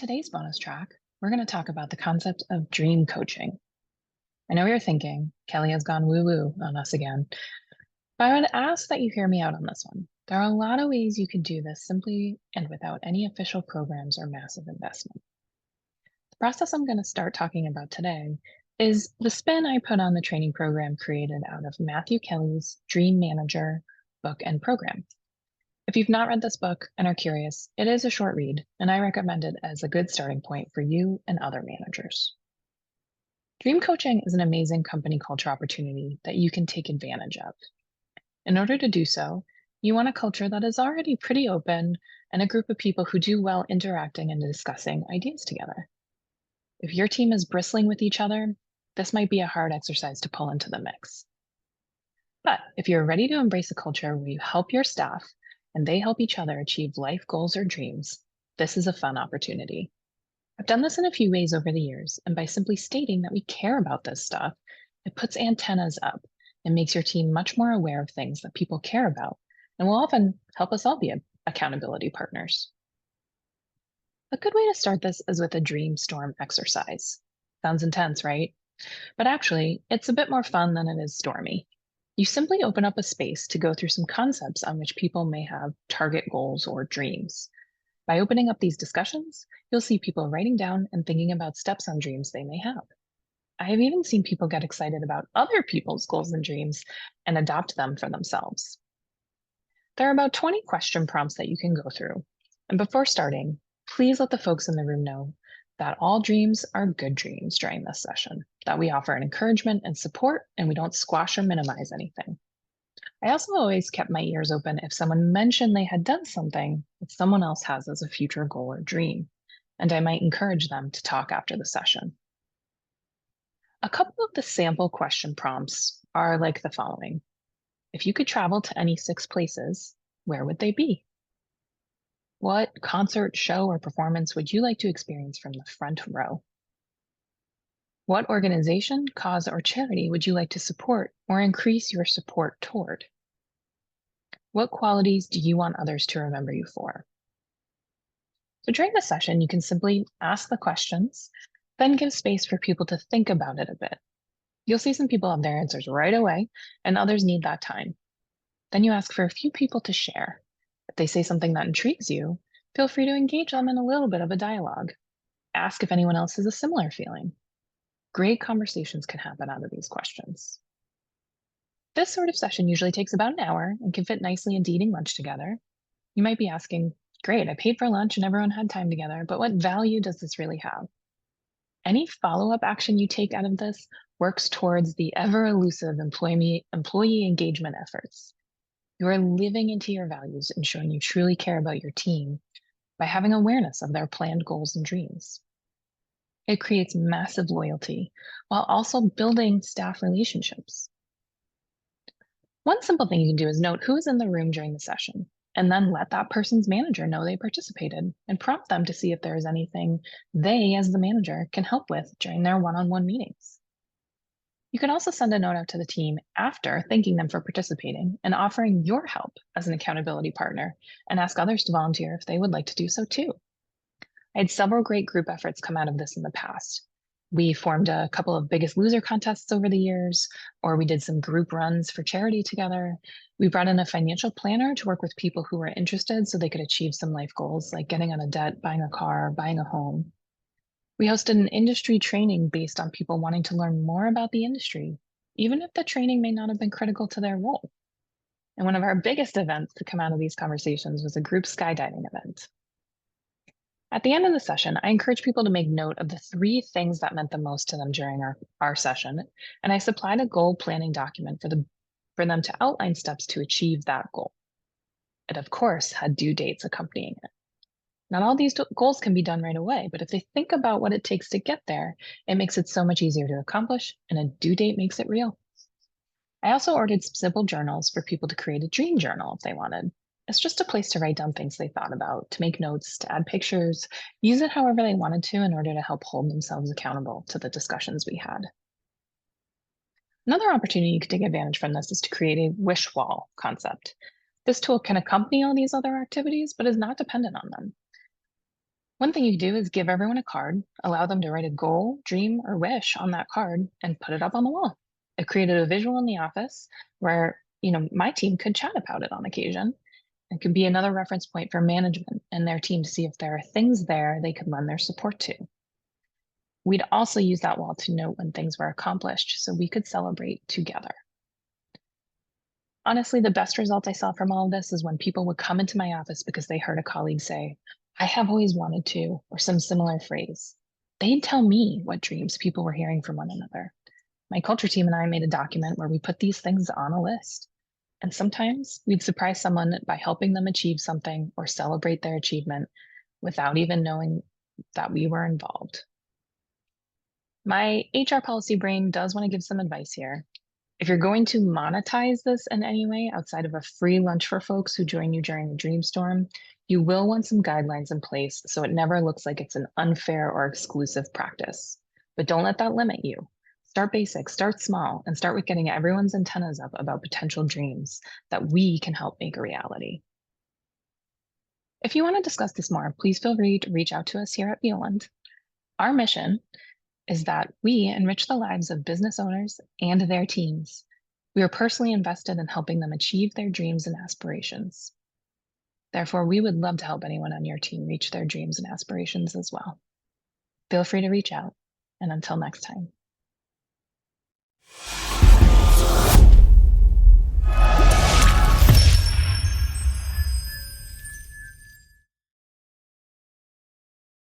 today's bonus track, we're going to talk about the concept of dream coaching. I know you're thinking, Kelly has gone woo woo on us again, but I would ask that you hear me out on this one. There are a lot of ways you can do this simply and without any official programs or massive investment. The process I'm going to start talking about today is the spin I put on the training program created out of Matthew Kelly's Dream Manager book and program. If you've not read this book and are curious, it is a short read, and I recommend it as a good starting point for you and other managers. Dream coaching is an amazing company culture opportunity that you can take advantage of. In order to do so, you want a culture that is already pretty open and a group of people who do well interacting and discussing ideas together. If your team is bristling with each other, this might be a hard exercise to pull into the mix. But if you're ready to embrace a culture where you help your staff and they help each other achieve life goals or dreams, this is a fun opportunity. I've done this in a few ways over the years, and by simply stating that we care about this stuff, it puts antennas up and makes your team much more aware of things that people care about and will often help us all be accountability partners. A good way to start this is with a dream storm exercise. Sounds intense, right? But actually, it's a bit more fun than it is stormy. You simply open up a space to go through some concepts on which people may have target goals or dreams. By opening up these discussions, you'll see people writing down and thinking about steps on dreams they may have. I have even seen people get excited about other people's goals and dreams and adopt them for themselves. There are about 20 question prompts that you can go through. And before starting, please let the folks in the room know that all dreams are good dreams during this session, that we offer an encouragement and support, and we don't squash or minimize anything. I also always kept my ears open if someone mentioned they had done something that someone else has as a future goal or dream, and I might encourage them to talk after the session. A couple of the sample question prompts are like the following. If you could travel to any 6 places, where would they be? What concert, show, or performance would you like to experience from the front row? What organization, cause, or charity would you like to support or increase your support toward? What qualities do you want others to remember you for? So during the session, you can simply ask the questions, then give space for people to think about it a bit. You'll see some people have their answers right away, and others need that time. Then you ask for a few people to share. If they say something that intrigues you, feel free to engage them in a little bit of a dialogue. Ask if anyone else has a similar feeling. Great conversations can happen out of these questions. This sort of session usually takes about an hour and can fit nicely into eating lunch together. You might be asking, great, I paid for lunch and everyone had time together, but what value does this really have? Any follow-up action you take out of this works towards the ever elusive employee engagement efforts. You are living into your values and showing you truly care about your team by having awareness of their planned goals and dreams. It creates massive loyalty while also building staff relationships. One simple thing you can do is note who is in the room during the session, and then let that person's manager know they participated and prompt them to see if there is anything they, as the manager, can help with during their one-on-one meetings. You can also send a note out to the team after thanking them for participating and offering your help as an accountability partner and ask others to volunteer if they would like to do so too. I had several great group efforts come out of this in the past. We formed a couple of Biggest Loser contests over the years, or we did some group runs for charity together. We brought in a financial planner to work with people who were interested so they could achieve some life goals like getting out of debt, buying a car, buying a home. We hosted an industry training based on people wanting to learn more about the industry, even if the training may not have been critical to their role. And one of our biggest events to come out of these conversations was a group skydiving event. At the end of the session, I encourage people to make note of the 3 things that meant the most to them during our session, and I supplied a goal planning document for them to outline steps to achieve that goal. It, of course, had due dates accompanying it. Not all these goals can be done right away, but if they think about what it takes to get there, it makes it so much easier to accomplish, and a due date makes it real. I also ordered some simple journals for people to create a dream journal if they wanted. It's just a place to write down things they thought about, to make notes, to add pictures, use it however they wanted to in order to help hold themselves accountable to the discussions we had. Another opportunity you could take advantage from this is to create a wish wall concept. This tool can accompany all these other activities, but is not dependent on them. One thing you could do is give everyone a card, allow them to write a goal, dream, or wish on that card and put it up on the wall. It created a visual in the office where, my team could chat about it on occasion. It could be another reference point for management and their team to see if there are things there they could lend their support to. We'd also use that wall to note when things were accomplished so we could celebrate together. Honestly, the best result I saw from all of this is when people would come into my office because they heard a colleague say, I have always wanted to, or some similar phrase. They'd tell me what dreams people were hearing from one another. My culture team and I made a document where we put these things on a list. And sometimes we'd surprise someone by helping them achieve something or celebrate their achievement without even knowing that we were involved. My HR policy brain does want to give some advice here. If you're going to monetize this in any way outside of a free lunch for folks who join you during the Dreamstorm, you will want some guidelines in place so it never looks like it's an unfair or exclusive practice. But don't let that limit you. Start basic, start small, and start with getting everyone's antennas up about potential dreams that we can help make a reality. If you want to discuss this more, please feel free to reach out to us here at Bioland. Our mission is that we enrich the lives of business owners and their teams. We are personally invested in helping them achieve their dreams and aspirations. Therefore, we would love to help anyone on your team reach their dreams and aspirations as well. Feel free to reach out, and until next time.